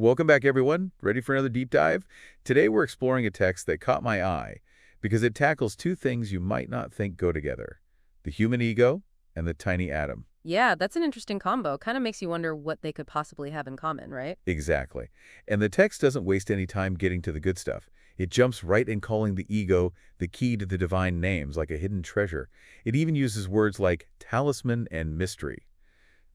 Welcome back, everyone. Ready for another deep dive? Today we're exploring a text that caught my eye because it tackles two things you might not think go together: the human ego and the tiny atom. Yeah, that's an interesting combo. Kind of makes you wonder what they could possibly have in common, right? Exactly. And the text doesn't waste any time getting to the good stuff. It jumps right in calling the ego the key to the divine names, like a hidden treasure. It even uses words like talisman and mystery.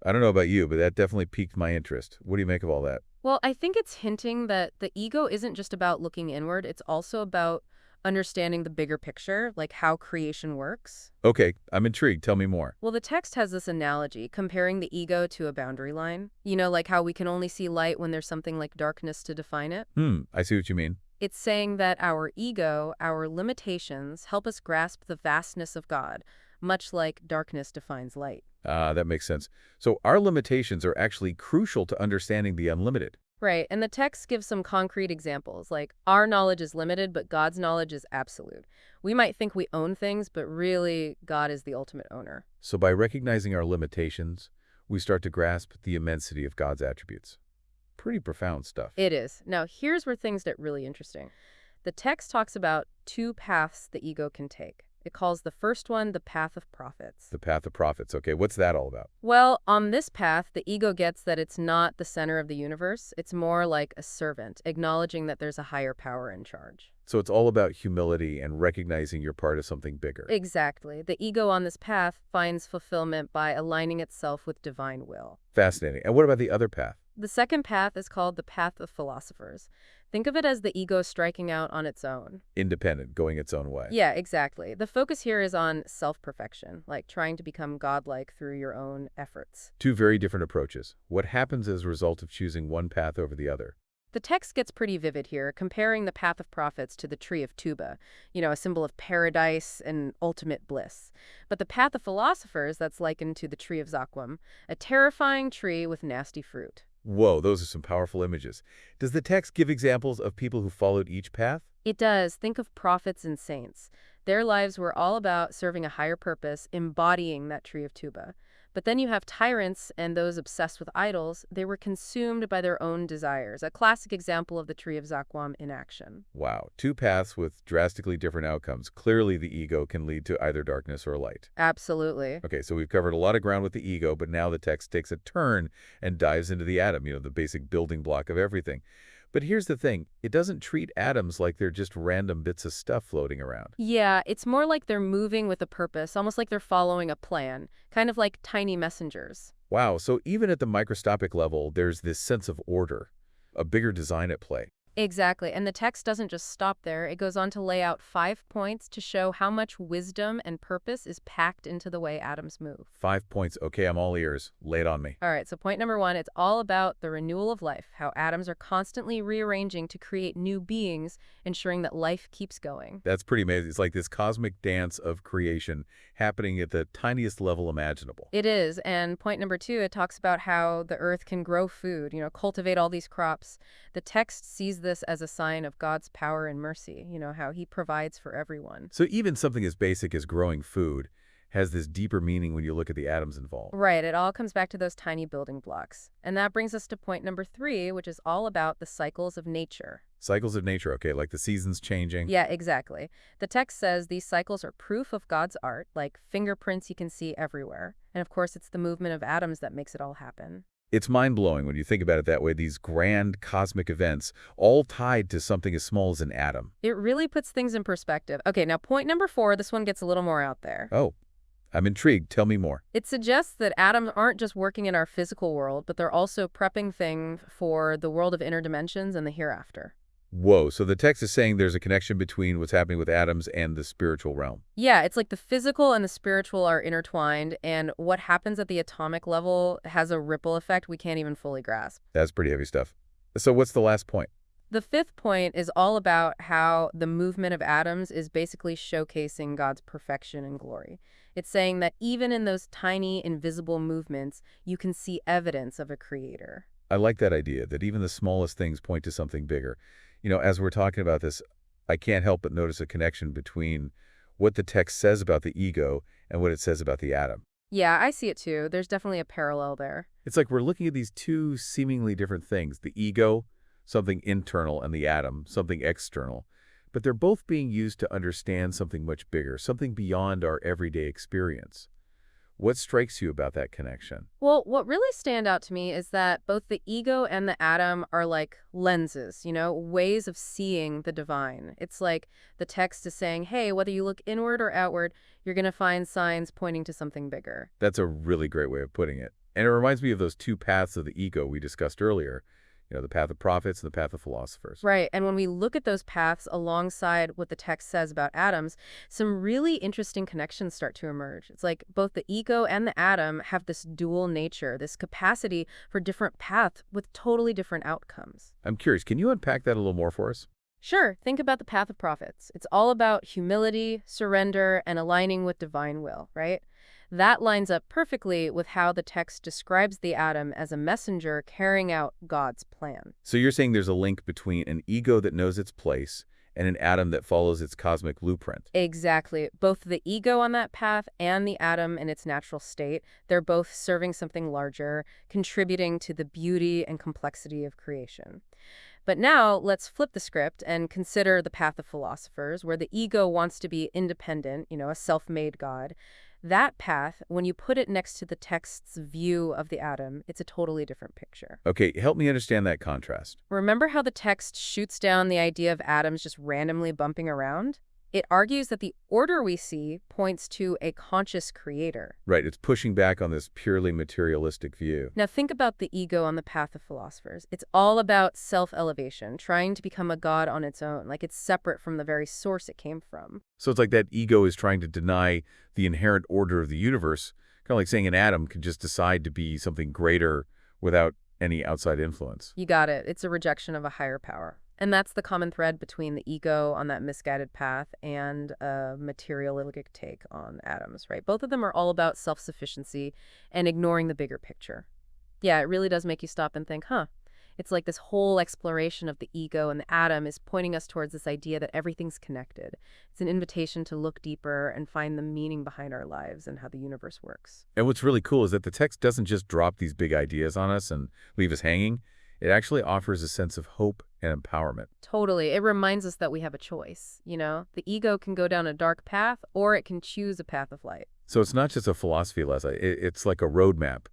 I don't know about you, but that definitely piqued my interest. What do you make of all that? Well, I think it's hinting that the ego isn't just about looking inward, it's also about understanding the bigger picture, like how creation works. Okay, I'm intrigued. Tell me more. Well, the text has this analogy comparing the ego to a boundary line. You know, like how we can only see light when there's something like darkness to define it. I see what you mean. It's saying that our ego, our limitations, help us grasp the vastness of God, much like darkness defines light. That makes sense. So our limitations are actually crucial to understanding the unlimited. Right, and the text gives some concrete examples, like our knowledge is limited, but God's knowledge is absolute. We might think we own things, but really, God is the ultimate owner. So by recognizing our limitations, we start to grasp the immensity of God's attributes. Pretty profound stuff. It is. Now, here's where things get really interesting. The text talks about two paths the ego can take. It calls the first one the path of prophets. The path of prophets. Okay, what's that all about? Well, on this path, the ego gets that it's not the center of the universe. It's more like a servant, acknowledging that there's a higher power in charge. So it's all about humility and recognizing you're part of something bigger. Exactly. The ego on this path finds fulfillment by aligning itself with divine will. Fascinating. And what about the other path? The second path is called the path of philosophers. Think of it as the ego striking out on its own. Independent, going its own way. Yeah, exactly. The focus here is on self-perfection, like trying to become godlike through your own efforts. Two very different approaches. What happens as a result of choosing one path over the other? The text gets pretty vivid here, comparing the path of prophets to the tree of Tuba, a symbol of paradise and ultimate bliss. But the path of philosophers, that's likened to the tree of Zaquam, a terrifying tree with nasty fruit. Whoa, those are some powerful images. Does the text give examples of people who followed each path? It does. Think of prophets and saints. Their lives were all about serving a higher purpose, embodying that tree of Tuba. But then you have tyrants and those obsessed with idols. They were consumed by their own desires, a classic example of the tree of Zaquam in action. Wow, two paths with drastically different outcomes. Clearly the ego can lead to either darkness or light. Absolutely. Okay, so we've covered a lot of ground with the ego, but now the text takes a turn and dives into the atom, the basic building block of everything. But here's the thing, it doesn't treat atoms like they're just random bits of stuff floating around. Yeah, it's more like they're moving with a purpose, almost like they're following a plan, kind of like tiny messengers. Wow, so even at the microscopic level, there's this sense of order, a bigger design at play. Exactly, and the text doesn't just stop there. It goes on to lay out 5 points to show how much wisdom and purpose is packed into the way atoms move. 5 points. Okay, I'm all ears. Lay it on me. All right, so point number 1, it's all about the renewal of life, how atoms are constantly rearranging to create new beings, ensuring that life keeps going. That's pretty amazing. It's like this cosmic dance of creation happening at the tiniest level imaginable. It is, and point number 2, it talks about how the earth can grow food, cultivate all these crops. The text sees this as a sign of God's power and mercy, how he provides for everyone. So even something as basic as growing food has this deeper meaning when you look at the atoms involved. Right, it all comes back to those tiny building blocks. And that brings us to point number 3, which is all about the cycles of nature. Cycles of nature, okay, like the seasons changing. Yeah, exactly. The text says these cycles are proof of God's art, like fingerprints you can see everywhere. And of course, it's the movement of atoms that makes it all happen. It's mind-blowing when you think about it that way, these grand cosmic events, all tied to something as small as an atom. It really puts things in perspective. Okay, now point number 4, this one gets a little more out there. Oh, I'm intrigued. Tell me more. It suggests that atoms aren't just working in our physical world, but they're also prepping things for the world of inner dimensions and the hereafter. Whoa, so the text is saying there's a connection between what's happening with atoms and the spiritual realm. Yeah, it's like the physical and the spiritual are intertwined, and what happens at the atomic level has a ripple effect we can't even fully grasp. That's pretty heavy stuff. So what's the last point? The 5th point is all about how the movement of atoms is basically showcasing God's perfection and glory. It's saying that even in those tiny, invisible movements, you can see evidence of a creator. I like that idea, that even the smallest things point to something bigger. As we're talking about this, I can't help but notice a connection between what the text says about the ego and what it says about the atom. Yeah, I see it too. There's definitely a parallel there. It's like we're looking at these two seemingly different things, the ego something internal, and the atom, something external. But they're both being used to understand something much bigger, something beyond our everyday experience. What strikes you about that connection? Well, what really stand out to me is that both the ego and the atom are like lenses, ways of seeing the divine. It's like the text is saying, hey, whether you look inward or outward, you're going to find signs pointing to something bigger. That's a really great way of putting it. And it reminds me of those two paths of the ego we discussed earlier, the path of prophets and the path of philosophers. Right. And when we look at those paths alongside what the text says about atoms, some really interesting connections start to emerge. It's like both the ego and the atom have this dual nature, this capacity for different paths with totally different outcomes. I'm curious, can you unpack that a little more for us? Sure, think about the path of prophets. It's all about humility, surrender, and aligning with divine will, right? That lines up perfectly with how the text describes the atom as a messenger carrying out God's plan. So you're saying there's a link between an ego that knows its place and an atom that follows its cosmic blueprint. Exactly. Both the ego on that path and the atom in its natural state, they're both serving something larger, contributing to the beauty and complexity of creation. But now let's flip the script and consider the path of philosophers, where the ego wants to be independent, a self-made God. That path, when you put it next to the text's view of the atom, it's a totally different picture. Okay, help me understand that contrast. Remember how the text shoots down the idea of atoms just randomly bumping around? It argues that the order we see points to a conscious creator. Right, it's pushing back on this purely materialistic view. Now think about the ego on the path of philosophers. It's all about self-elevation, trying to become a god on its own, like it's separate from the very source it came from. So it's like that ego is trying to deny the inherent order of the universe, kind of like saying an atom can just decide to be something greater without any outside influence. You got it. It's a rejection of a higher power. And that's the common thread between the ego on that misguided path and a materialistic take on atoms, right? Both of them are all about self-sufficiency and ignoring the bigger picture. Yeah, it really does make you stop and think, huh? It's like this whole exploration of the ego and the atom is pointing us towards this idea that everything's connected. It's an invitation to look deeper and find the meaning behind our lives and how the universe works. And what's really cool is that the text doesn't just drop these big ideas on us and leave us hanging. It actually offers a sense of hope and empowerment. Totally. It reminds us that we have a choice, The ego can go down a dark path or it can choose a path of light. So it's not just a philosophy lesson. It's like a roadmap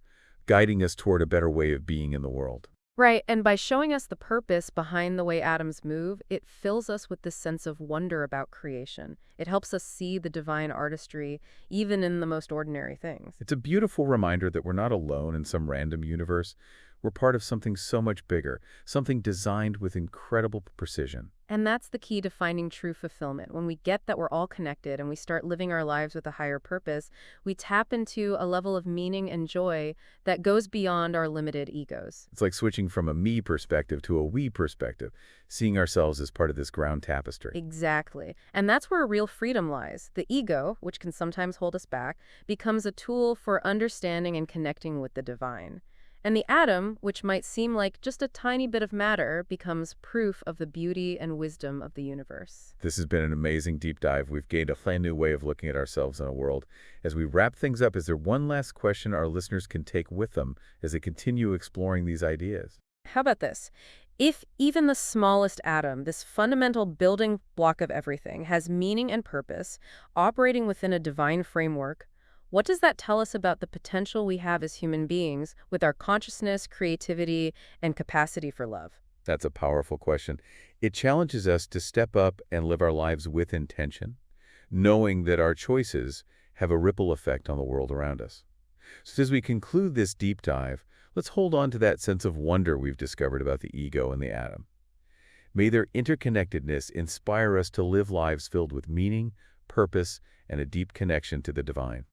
guiding us toward a better way of being in the world. Right, and by showing us the purpose behind the way atoms move, it fills us with this sense of wonder about creation. It helps us see the divine artistry, even in the most ordinary things. It's a beautiful reminder that we're not alone in some random universe. We're part of something so much bigger, something designed with incredible precision. And that's the key to finding true fulfillment. When we get that we're all connected and we start living our lives with a higher purpose, we tap into a level of meaning and joy that goes beyond our limited egos. It's like switching from a me perspective to a we perspective, seeing ourselves as part of this ground tapestry. Exactly. And that's where real freedom lies. The ego, which can sometimes hold us back, becomes a tool for understanding and connecting with the divine. And the atom, which might seem like just a tiny bit of matter, becomes proof of the beauty and wisdom of the universe. This has been an amazing deep dive. We've gained a brand new way of looking at ourselves and our world. As we wrap things up, is there one last question our listeners can take with them as they continue exploring these ideas? How about this? If even the smallest atom, this fundamental building block of everything, has meaning and purpose, operating within a divine framework, what does that tell us about the potential we have as human beings with our consciousness, creativity, and capacity for love? That's a powerful question. It challenges us to step up and live our lives with intention, knowing that our choices have a ripple effect on the world around us. So as we conclude this deep dive, let's hold on to that sense of wonder we've discovered about the ego and the atom. May their interconnectedness inspire us to live lives filled with meaning, purpose, and a deep connection to the divine.